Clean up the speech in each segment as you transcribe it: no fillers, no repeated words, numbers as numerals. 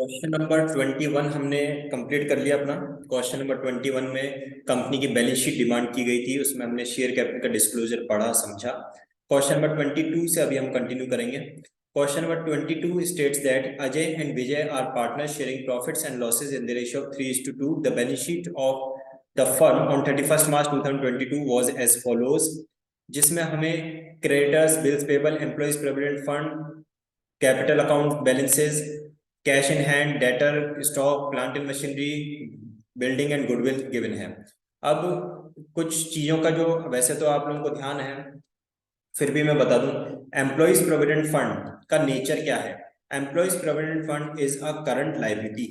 Question number 21 हमने complete कर लिया अपना। क्वेश्चन नंबर 21 में कंपनी की बैलेंस शीट डिमांड की गई थी, उसमें हमने शेयर कैपिटल का डिस्क्लोजर पढ़ा समझा। क्वेश्चन नंबर 22 से अभी हम कंटिन्यू करेंगे। Question number 22 states that Ajay and Vijay are partners sharing profits and losses in the ratio of 3:2। The balance sheet of the firm on 31 March 2022 was as follows, जिसमें हमें creditors, bills payable, employees provident fund, capital account balances, cash in hand, debtor, stock, plant and machinery, building and goodwill given है। अब कुछ चीजों का जो वैसे तो आप लोगों को ध्यान है, फिर भी मैं बता दूं। एम्प्लॉइज प्रोविडेंट फंड का नेचर क्या है? Employees provident fund is a current liability.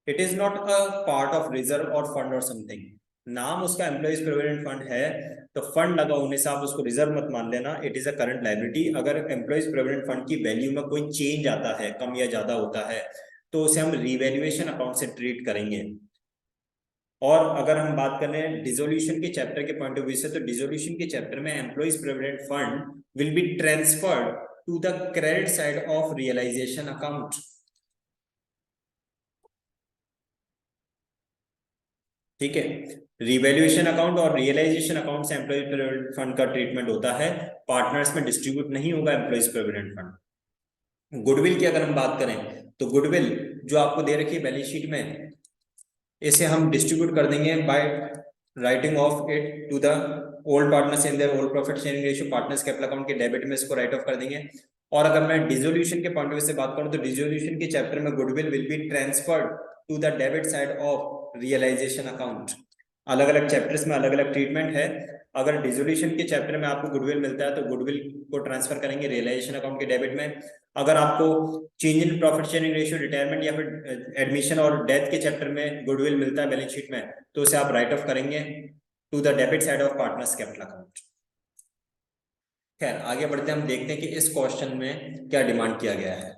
It is not a part of reserve और फंड और समथिंग। नाम उसका एम्प्लॉइज प्रोविडेंट फंड है, तो फंड लगा होने से आप उसको रिजर्व मत मान लेना। It is a current liability. अगर एम्प्लॉइज प्रोविडेंट फंड की वैल्यू में कोई चेंज आता है, कम या ज्यादा होता है, तो उसे हम रिवैल्यूएशन अकाउंट से ट्रीट करेंगे। और अगर हम बात करें डिसोल्यूशन के चैप्टर के पॉइंट ऑफ व्यू से, तो डिसोल्यूशन के चैप्टर में employees provident fund will be transferred to the credit side of realisation account. ठीक है, रिवैल्यूएशन अकाउंट और रियलाइजेशन अकाउंट से एम्प्लॉय प्रोविडेंट फंड का ट्रीटमेंट होता है। पार्टनर्स में डिस्ट्रीब्यूट नहीं होगा एम्प्लॉइज प्रोविडेंट फंड। गुडविल की अगर हम बात करें, तो गुडविल जो आपको दे रखी है बैलेंस शीट में, इसे हम डिस्ट्रीब्यूट कर देंगे by writing off it to the old partners in their old profit sharing ratio. Partners capital account के डेबिट में इसको राइट ऑफ कर देंगे। और अगर मैं डिसोल्यूशन के पॉइंट ऑफ व्यू से बात करूं, तो डिसोल्यूशन के चैप्टर में goodwill will be transferred to the debit side of realisation account. अलग अलग चैप्टर्स में अलग अलग ट्रीटमेंट है। अगर डिसोल्यूशन के चैप्टर में आपको गुडविल मिलता है, तो गुडविल को ट्रांसफर करेंगे रियलाइजेशन अकाउंट के डेबिट में। अगर आपको change in profit sharing ratio, retirement या फिर एडमिशन और डेथ के चैप्टर में गुडविल मिलता है बैलेंस शीट में, तो उसे आप राइट ऑफ करेंगे to the debit side of partners capital account. खैर, आगे बढ़ते हैं, हम देखते हैं कि इस क्वेश्चन में क्या डिमांड किया गया है।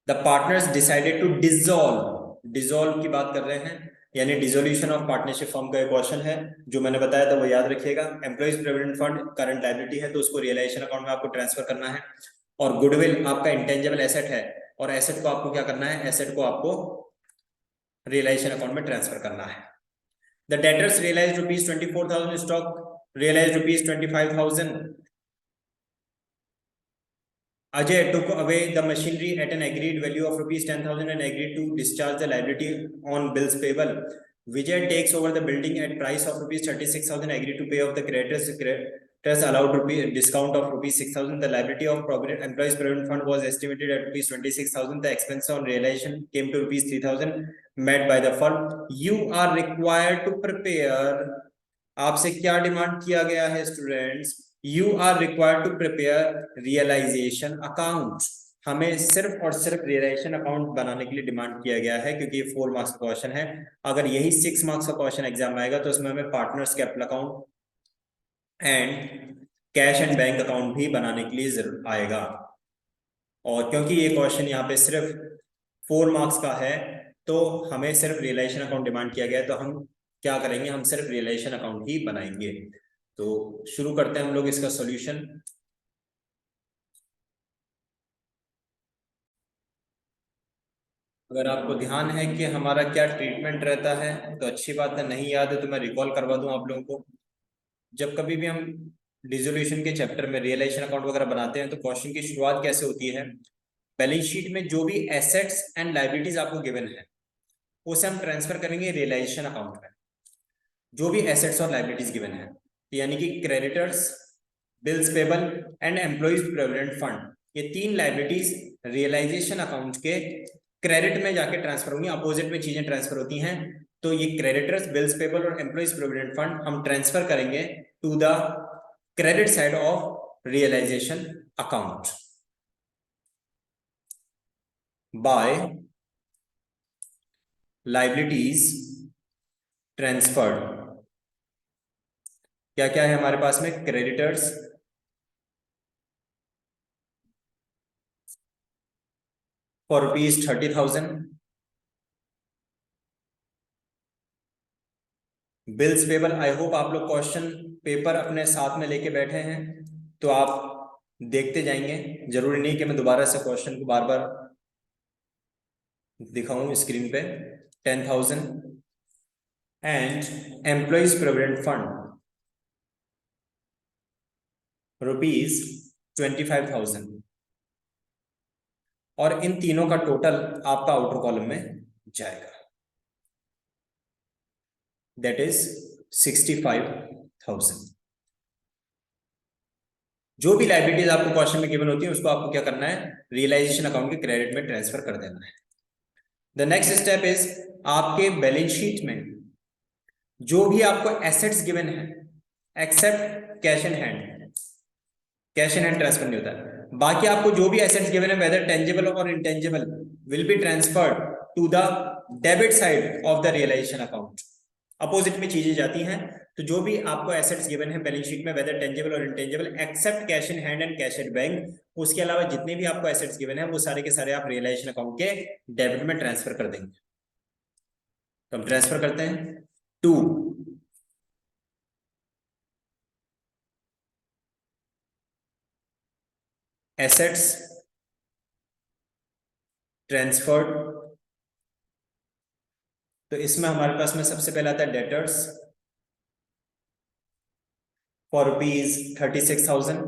The partners decided to dissolve, dissolve की बात कर रहे हैं, यानी डिसोल्यूशन ऑफ पार्टनरशिप फॉर्म का क्वेश्चन है। जो मैंने बताया था वो याद रखिएगा। Employees provident fund current liability है, तो उसको रियलाइजेशन अकाउंट में आपको ट्रांसफर करना है। और गुडविल आपका इंटेंजिबल एसेट है, और एसेट को आपको क्या करना है? एसेट को आपको रियलाइजेशन अकाउंट में ट्रांसफर करना है। The debtors realise ₹24,000, stock realise ₹25,000। Ajay took away the machinery at an agreed value of ₹10,000 and agreed to discharge the liability on bills payable. Vijay takes over the building at price of ₹36,000, agreed to pay off the creditors. Creditors allowed discount of ₹6,000. The liability of employees provident fund was estimated at ₹26,000. The expense on realization came to ₹3,000 met by the firm. You are required to prepare. आपसे क्या demand किया गया है students? You are required to prepare realisation account. हमें सिर्फ और सिर्फ realisation account बनाने के लिए डिमांड किया गया है, क्योंकि ये 4 मार्क्स का क्वेश्चन है। अगर यही 6 मार्क्स का क्वेश्चन एग्जाम में आएगा, तो उसमें हमें partners capital account and cash and bank account भी बनाने के लिए जरूर आएगा। और क्योंकि ये क्वेश्चन यहाँ पे सिर्फ 4 मार्क्स का है, तो हमें सिर्फ रियलाइजेशन अकाउंट डिमांड किया गया है, तो हम क्या करेंगे? हम सिर्फ रियलाइजेशन अकाउंट ही बनाएंगे। तो शुरू करते हैं हम लोग इसका सॉल्यूशन। अगर आपको ध्यान है कि हमारा क्या ट्रीटमेंट रहता है, तो अच्छी बात है। नहीं याद है तो मैं रिकॉल करवा दूं आप लोगों को। जब कभी भी हम डिसोल्यूशन के चैप्टर में रियलाइजेशन अकाउंट वगैरह बनाते हैं, तो क्वेश्चन की शुरुआत कैसे होती है? बैलेंस शीट में जो भी एसेट्स एंड लायबिलिटीज आपको गिवन है, उसे हम ट्रांसफर करेंगे रियलाइजेशन अकाउंट में। जो भी एसेट्स और लायबिलिटीज गिवन है, यानी कि creditors, bills payable and employees provident fund, ये 3 लायबिलिटीज रियलाइजेशन अकाउंट के क्रेडिट में जाके ट्रांसफर होंगी। अपोजिट में चीजें ट्रांसफर होती हैं, तो ये क्रेडिटर्स, बिल्स पेबल और एम्प्लॉइज प्रोविडेंट फंड हम ट्रांसफर करेंगे to the credit side of realisation account by liabilities transferred. क्या क्या है हमारे पास में? Creditors, for ₹30,000, bills payable. I hope आप लोग क्वेश्चन पेपर अपने साथ में लेके बैठे हैं, तो आप देखते जाएंगे, जरूरी नहीं कि मैं दोबारा से क्वेश्चन को बार बार दिखाऊं स्क्रीन पे। 10,000 एंड एम्प्लॉइज प्रोविडेंट फंड ₹25,000, और इन तीनों का टोटल आपका आउटर कॉलम में जाएगा, दैट इज 65,000। जो भी लाइबिलिटीज आपको क्वेश्चन में गिवन होती है उसको आपको क्या करना है, रियलाइजेशन अकाउंट के क्रेडिट में ट्रांसफर कर देना है। द नेक्स्ट स्टेप इज, आपके बैलेंस शीट में जो भी आपको एसेट्स गिवन है, except cash in hand, cash in hand transfer नहीं होता है, बाकी आपको जो भी एसेट्स गिवन है वेदर टेंजिबल और intangible will be transferred to the debit side of the realisation account. Opposite में चीजें जाती हैं, तो जो भी आपको एसेट्स गिवन है बैलेंस शीट में वेदर टेंजिबल और intangible except cash in hand and cash at bank, उसके अलावा जितने भी आपको एसेट्स गिवन है वो सारे के सारे आप रियलाइजेशन अकाउंट के डेबिट में ट्रांसफर कर देंगे। तो हम ट्रांसफर करते हैं टू एसेट्स ट्रांसफर्ड। तो इसमें हमारे पास में सबसे पहला आता है डेटर्स फॉर ₹36,000।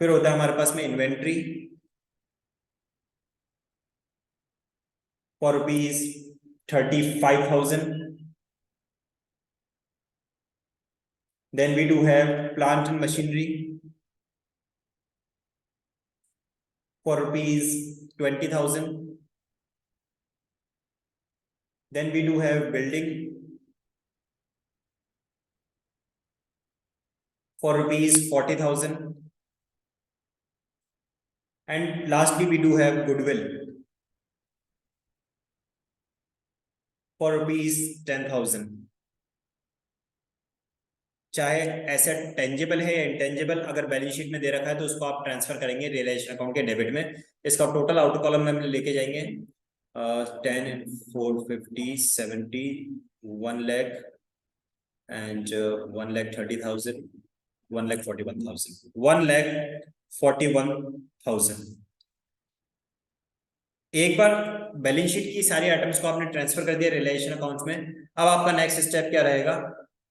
फिर होता है हमारे पास में inventory for ₹35,000। Then we do have plant and machinery for ₹20,000. Then we do have building for ₹40,000. And lastly, we do have goodwill for ₹10,000. चाहे एसेट टेंजिबल है या इंटेंजिबल, अगर बैलेंस शीट में दे रखा है तो उसको आप ट्रांसफर करेंगे रियलाइजेशन अकाउंट के डेबिट में। इसका टोटल आउटर कॉलम में हम लेके जाएंगे 10 4 50 70 1 लाख एंड 1,30,000 1,41,000 1,41,000। एक बार बैलेंस शीट की सारी आइटम्स को आपने ट्रांसफर कर दिया रियलाइजेशन अकाउंट में, अब आपका नेक्स्ट स्टेप क्या रहेगा,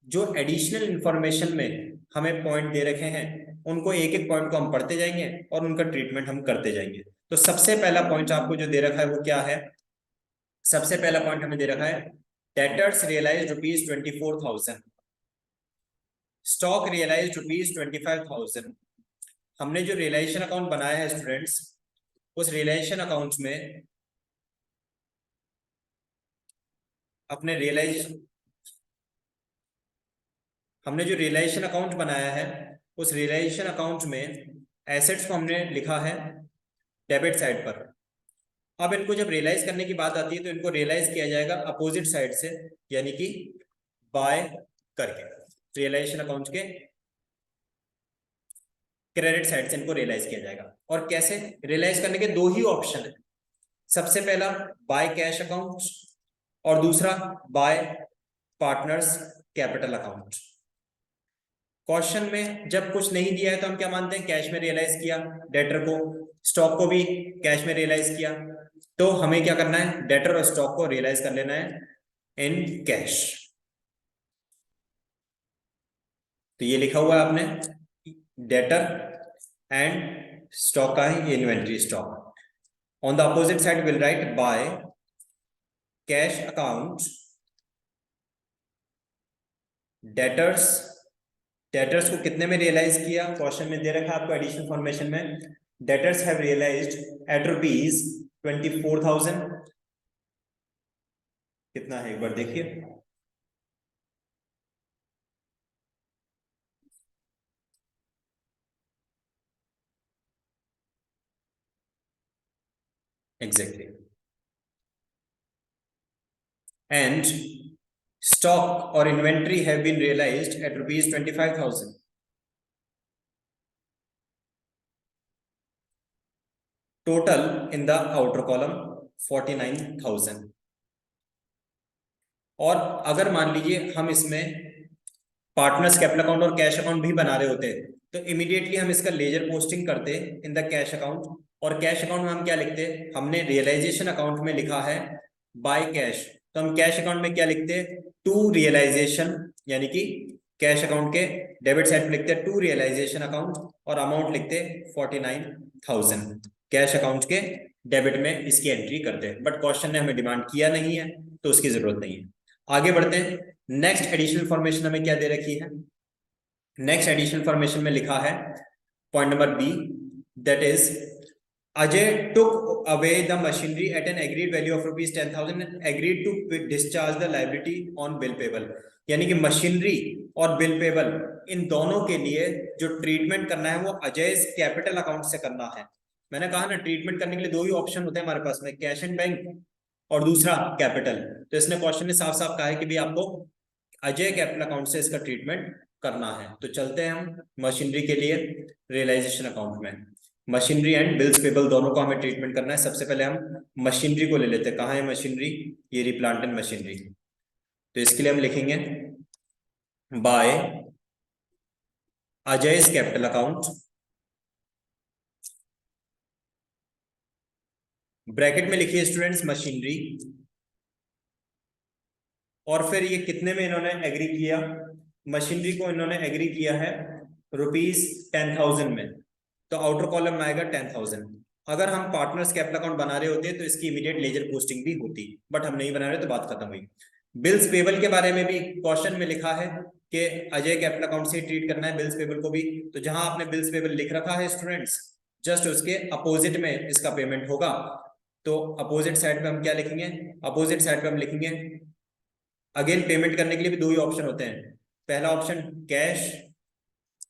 जो एडिशनल इंफॉर्मेशन में हमें पॉइंट दे रखे हैं उनको एक एक पॉइंट को हम पढ़ते जाएंगे और उनका ट्रीटमेंट हम करते जाएंगे। तो सबसे पहला पॉइंट आपको जो दे रखा है वो क्या है, सबसे पहला पॉइंट हमें दे रखा है डेटर्स रियलाइज ₹24,000, स्टॉक रियलाइज ₹25,000। हमने जो रियलाइजेशन अकाउंट बनाया है स्टूडेंट्स, उस रियलाइजेशन अकाउंट में अपने हमने जो रियलाइजेशन अकाउंट बनाया है उस रियलाइजेशन अकाउंट में एसेट्स को हमने लिखा है डेबिट साइड पर। अब इनको जब रियलाइज करने की बात आती है तो इनको रियलाइज किया जाएगा अपोजिट साइड से, यानी कि बाय करके, रियलाइजेशन अकाउंट के क्रेडिट साइड से इनको रियलाइज किया जाएगा। और कैसे रियलाइज करने के दो ही ऑप्शन है, सबसे पहला बाय कैश अकाउंट और दूसरा bye partners capital account. Question में जब कुछ नहीं दिया है तो हम क्या मानते हैं, कैश में रियलाइज किया डेटर को, स्टॉक को भी कैश में रियलाइज किया, तो हमें क्या करना है, डेटर और स्टॉक को रियलाइज कर लेना है इन कैश। तो ये लिखा हुआ है आपने, डेटर एंड स्टॉक का है ये inventory stock. On the opposite side will write by cash account debtors. Debtors को कितने में रियलाइज किया, क्वेश्चन में दे रखा है आपको एडिशनल फॉर्मेशन में, डेटर्स हैव रियलाइज्ड एट ₹24,000। कितना है एक बार देखिए, एग्जैक्टली। एंड स्टॉक और inventory have been realised at ₹25,000। Total in the outer column 49,000। और अगर मान लीजिए हम इसमें पार्टनर्स कैपिटल अकाउंट और कैश अकाउंट भी बना रहे होते तो इमीडिएटली हम इसका लेजर पोस्टिंग करते इन द कैश अकाउंट, और कैश अकाउंट में हम क्या लिखते, हमने रियलाइजेशन अकाउंट में लिखा है बाय कैश, तो हम कैश अकाउंट में क्या लिखते, टू रियलाइजेशन, यानी कि कैश अकाउंट के डेबिट साइड पे लिखते टू रियलाइजेशन अकाउंट, और अमाउंट लिखते 49,000 कैश अकाउंट के डेबिट में इसकी एंट्री करते हैं। बट क्वेश्चन ने हमें डिमांड किया नहीं है तो उसकी जरूरत नहीं है। आगे बढ़ते हैं। नेक्स्ट एडिशनल फॉर्मेशन हमें क्या दे रखी है, नेक्स्ट एडिशनल फॉर्मेशन में लिखा है point number B, that is Ajay took away the machinery at an agreed value of rupees 10,000 and agreed to discharge the liability on bill payable। यानी कि machinery और बिल पेबल इन दोनों के लिए जो ट्रीटमेंट करना है वो अजय कैपिटल अकाउंट से करना है। मैंने कहा ना ट्रीटमेंट करने के लिए दो ही ऑप्शन होते हैं हमारे पास में, कैश एंड बैंक और दूसरा कैपिटल। तो इसने क्वेश्चन ने साफ साफ कहा है कि भाई आपको अजय कैपिटल अकाउंट से इसका ट्रीटमेंट करना है। तो चलते हैं हम मशीनरी के लिए रियलाइजेशन अकाउंट में। मशीनरी एंड बिल्स पेबल दोनों को हमें ट्रीटमेंट करना है। सबसे पहले हम मशीनरी को ले लेते हैं। कहाँ है मशीनरी, ये रिप्लांट एंड मशीनरी। तो इसके लिए हम लिखेंगे by Ajay capital account, bracket में लिखिए स्टूडेंट्स मशीनरी, और फिर ये कितने में इन्होंने एग्री किया, मशीनरी को इन्होंने एग्री किया है रुपीज 10,000 में, तो आउटर कॉलम में आएगा 10,000। अगर हम पार्टनर्स कैपिटल अकाउंट बना रहे होते तो इसकी इमीडिएट लेजर पोस्टिंग भी होती, बट हम नहीं बना रहे तो बात खत्म हुई। बिल्स पेबल के बारे में भी क्वेश्चन में लिखा है कि अजय कैपिटल अकाउंट से ट्रीट करना है बिल्स पेबल को भी। तो जहां आपने बिल्स पेबल लिख रखा है स्टूडेंट्स, जस्ट उसके अपोजिट में इसका पेमेंट होगा। तो अपोजिट साइड पे हम क्या लिखेंगे, अपोजिट साइड पे हम लिखेंगे, अगेन पेमेंट करने के लिए भी दो ही ऑप्शन होते हैं, पहला ऑप्शन कैश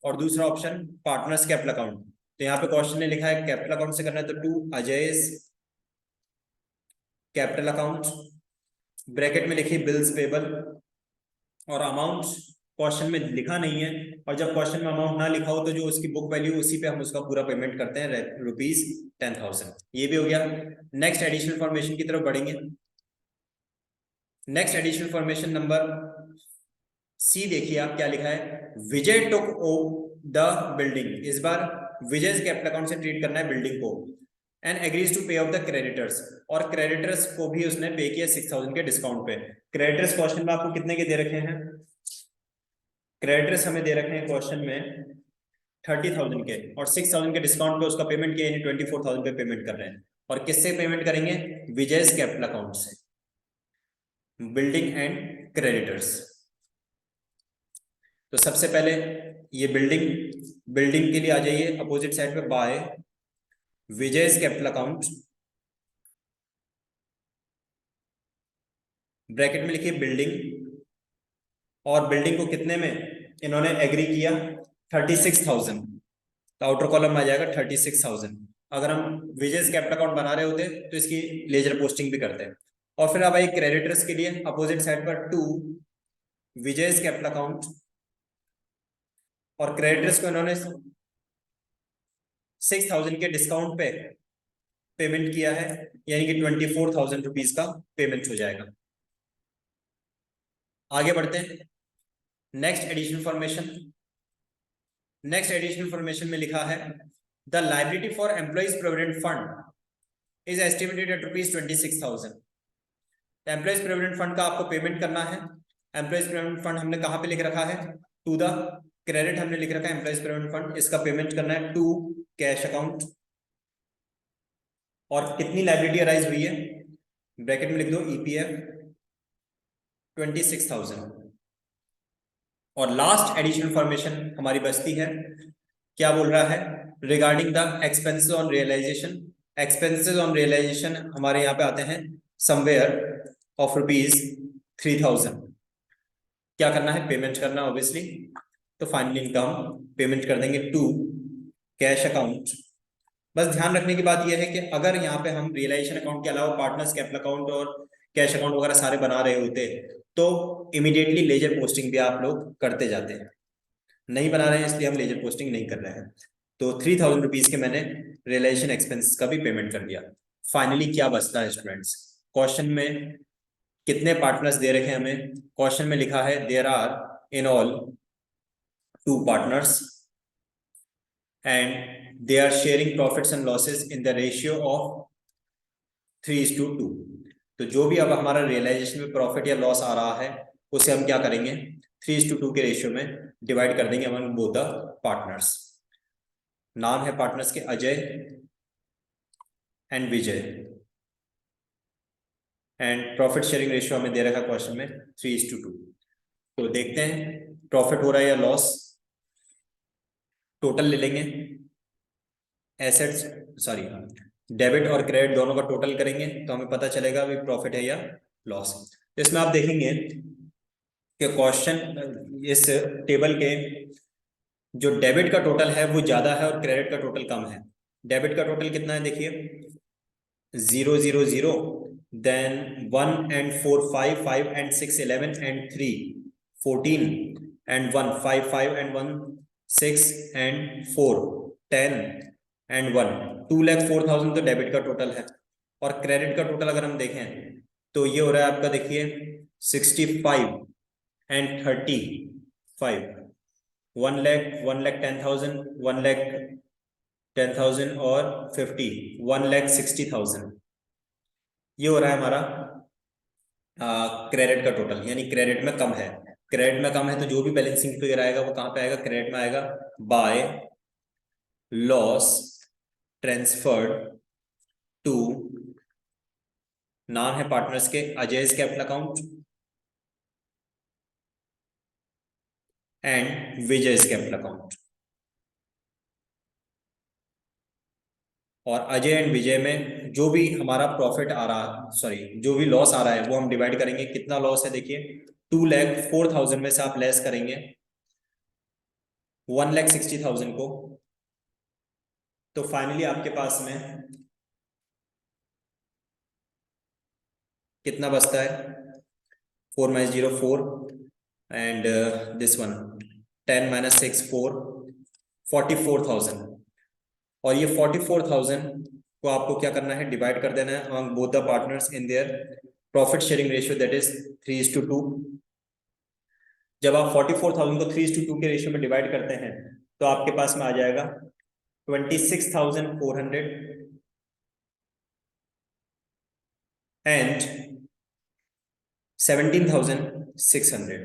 और दूसरा ऑप्शन पार्टनर्स कैपिटल अकाउंट। तो यहाँ पे क्वेश्चन ने लिखा है कैपिटल अकाउंट से करना है, तो to Ajay capital account, bracket में लिखिए बिल्स पेबल, और अमाउंट क्वेश्चन में लिखा नहीं है, और जब क्वेश्चन में अमाउंट ना लिखा हो तो जो उसकी बुक वैल्यू उसी पे हम उसका पूरा पेमेंट करते हैं रुपीज 10,000। ये भी हो गया। नेक्स्ट एडिशनल फॉर्मेशन की तरफ बढ़ेंगे। Next additional information number C देखिए आप क्या लिखा है, विजय टुक ओ द बिल्डिंग। इस बार विजय कैपिटल अकाउंट से ट्रीट करना है बिल्डिंग को, and agrees to pay off the creditors, और क्रेडिटर्स को भी उसने पे किया 6,000 के डिस्काउंट पे। क्रेडिटर्स क्वेश्चन में आपको कितने के दे रखे हैं, क्रेडिटर्स हमें दे रखे हैं क्वेश्चन में 30,000 के, और 6,000 के डिस्काउंट पे उसका पेमेंट किया, यानी 24,000 पे पेमेंट कर रहे हैं। और किससे पेमेंट करेंगे, विजय कैपिटल अकाउंट से, बिल्डिंग एंड क्रेडिटर्स। तो सबसे पहले ये बिल्डिंग के लिए आ जाइए अपोजिट साइड पे, बाय विजय कैपिटल अकाउंट, ब्रैकेट में लिखिए बिल्डिंग, और बिल्डिंग को कितने में इन्होंने एग्री किया, 36,000। तो आउटर कॉलम में आ जाएगा 36,000। अगर हम विजय कैपिटल अकाउंट बना रहे होते तो इसकी लेजर पोस्टिंग भी करते हैं। और फिर अब आई क्रेडिटर्स के लिए अपोजिट साइड पर, टू विजय कैपिटल अकाउंट, और क्रेडिटर्स को इन्होंने 6,000 के डिस्काउंट पे पेमेंट किया है, यानी कि 24,000 रुपीज का पेमेंट हो जाएगा। आगे बढ़ते हैं। Next additional formation, next additional information में लिखा है the liability for employees provident fund is estimated at rupees 26,000। Employees provident fund का आपको पेमेंट करना है। एम्प्लॉइज प्रोविडेंट फंड हमने कहां पे लिख रखा है, टू द क्रेडिट हमने लिख रखा है एम्प्लॉइज प्रोविडेंट फंड, इसका पेमेंट करना है टू कैश अकाउंट। और कितनी लायबिलिटी अराइज हुई है, ब्रैकेट में लिख दो ईपीएफ 26,000। और लास्ट एडिशनल फॉर्मेशन हमारी बचती है, क्या बोल रहा है, regarding the expenses on realisation. Expenses on realisation हमारे यहाँ पे आते हैं समवेयर ऑफ रुपीज 3,000। क्या करना है, पेमेंट करना ऑब्वियसली। तो फाइनल इनकम पेमेंट कर देंगे टू कैश अकाउंट। बस ध्यान रखने की बात यह है कि अगर यहाँ पे हम रियलाइजेशन अकाउंट के अलावा पार्टनर्स कैपिटल अकाउंट और कैश अकाउंट वगैरह सारे बना रहे होते तो इमीडिएटली लेजर पोस्टिंग भी आप लोग करते जाते हैं। नहीं बना रहे हैं इसलिए हम लेजर पोस्टिंग नहीं कर रहे हैं। तो 3,000 रुपीज के मैंने रियलाइजेशन एक्सपेंस का भी पेमेंट कर दिया। फाइनली क्या बचता है स्टूडेंट्स, क्वेश्चन में कितने पार्टनर्स दे रखे हैं हमें, क्वेश्चन में लिखा है there are in all 2 partners, and they are sharing profits and losses in the ratio of 3:2। तो जो भी अब हमारा रियलाइजेशन में प्रॉफिट या लॉस आ रहा है उसे हम क्या करेंगे, 3:2 के रेशियो में डिवाइड कर देंगे अमंग बोथ द पार्टनर्स। नाम है पार्टनर्स के Ajay and Vijay, and profit sharing ratio हमें दे रखा क्वेश्चन में 3:2। तो देखते हैं प्रॉफिट हो रहा है या लॉस। टोटल ले लेंगे, एसेट्स सॉरी डेबिट और क्रेडिट दोनों का टोटल करेंगे तो हमें पता चलेगा भी प्रॉफिट है या लॉस। तो इसमें आप देखेंगे कि क्वेश्चन इस टेबल के जो डेबिट का टोटल है वो ज्यादा है और क्रेडिट का टोटल कम है। डेबिट का टोटल कितना है देखिए, 0 0 0, then 1 and 4 5, 5 and 6 11 and 3 14 and 1 5 5 and 1 6 and 4 10 and 1 2,04,000 तो डेबिट का टोटल है। और क्रेडिट का टोटल अगर हम देखें तो ये हो रहा है आपका देखिए 65 and 35, 1,10,000 1,10,000 और 50, 1,60,000। ये हो रहा है हमारा क्रेडिट का टोटल, यानी क्रेडिट में कम है। क्रेडिट में कम है तो जो भी बैलेंसिंग फिगर आएगा वो कहां पे आएगा, क्रेडिट में आएगा। बाय लॉस ट्रांसफर्ड टू, नाम है पार्टनर्स के Ajay capital account and Vijay capital account. और अजय एंड विजय में जो भी हमारा प्रॉफिट आ रहा, सॉरी जो भी लॉस आ रहा है वो हम डिवाइड करेंगे। कितना लॉस है देखिए, 2,04,000 में से आप लेस करेंगे 1,60,000 को, तो फाइनली आपके पास में कितना बचता है, 4 - 0 4 एंड दिस वन 10 - 6 4, 44,000। और ये 44,000 को आपको क्या करना है, डिवाइड कर देना है among both the partners in their profit sharing ratio that is 3:2। जब आप 44,000 को 3:2 के रेशियो में डिवाइड करते हैं तो आपके पास में आ जाएगा 26,400 एंड 17,600।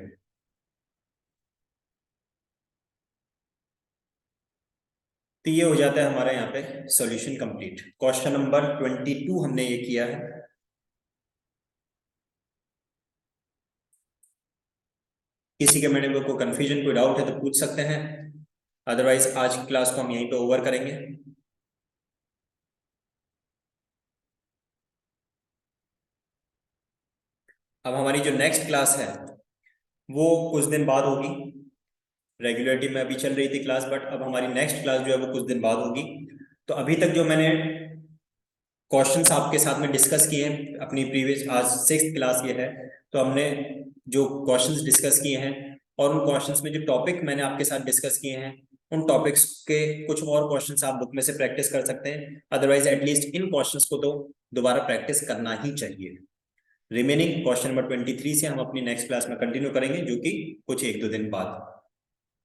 तो ये हो जाता है हमारे यहाँ पे सॉल्यूशन कंप्लीट। क्वेश्चन नंबर 22 हमने ये किया है। किसी के मैंने को कंफ्यूजन कोई डाउट है तो पूछ सकते हैं, अदरवाइज आज की क्लास को हम यहीं पे ओवर करेंगे। अब हमारी जो नेक्स्ट क्लास है वो कुछ दिन बाद होगी। रेगुलरिटी में अभी चल रही थी क्लास, बट अब हमारी नेक्स्ट क्लास जो है वो कुछ दिन बाद होगी। तो अभी तक जो मैंने क्वेश्चंस आपके साथ में डिस्कस किए हैं अपनी प्रीवियस, आज 6th क्लास ये है, तो हमने जो क्वेश्चंस डिस्कस किए हैं और उन क्वेश्चंस में जो टॉपिक मैंने आपके साथ डिस्कस किए हैं उन टॉपिक्स के कुछ और क्वेश्चंस आप बुक में से प्रैक्टिस कर सकते हैं। अदरवाइज एटलीस्ट इन क्वेश्चंस को तो दोबारा प्रैक्टिस करना ही चाहिए। रिमेनिंग क्वेश्चन नंबर 23 से हम अपनी नेक्स्ट क्लास में कंटिन्यू करेंगे, जो कि कुछ 1-2 दिन बाद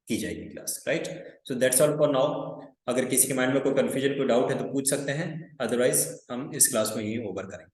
की जाएगी class, right. So that's all for now. अगर किसी के माइंड में कोई कंफ्यूजन कोई डाउट है तो पूछ सकते हैं, अदरवाइज हम इस क्लास को यहीं ओवर करेंगे।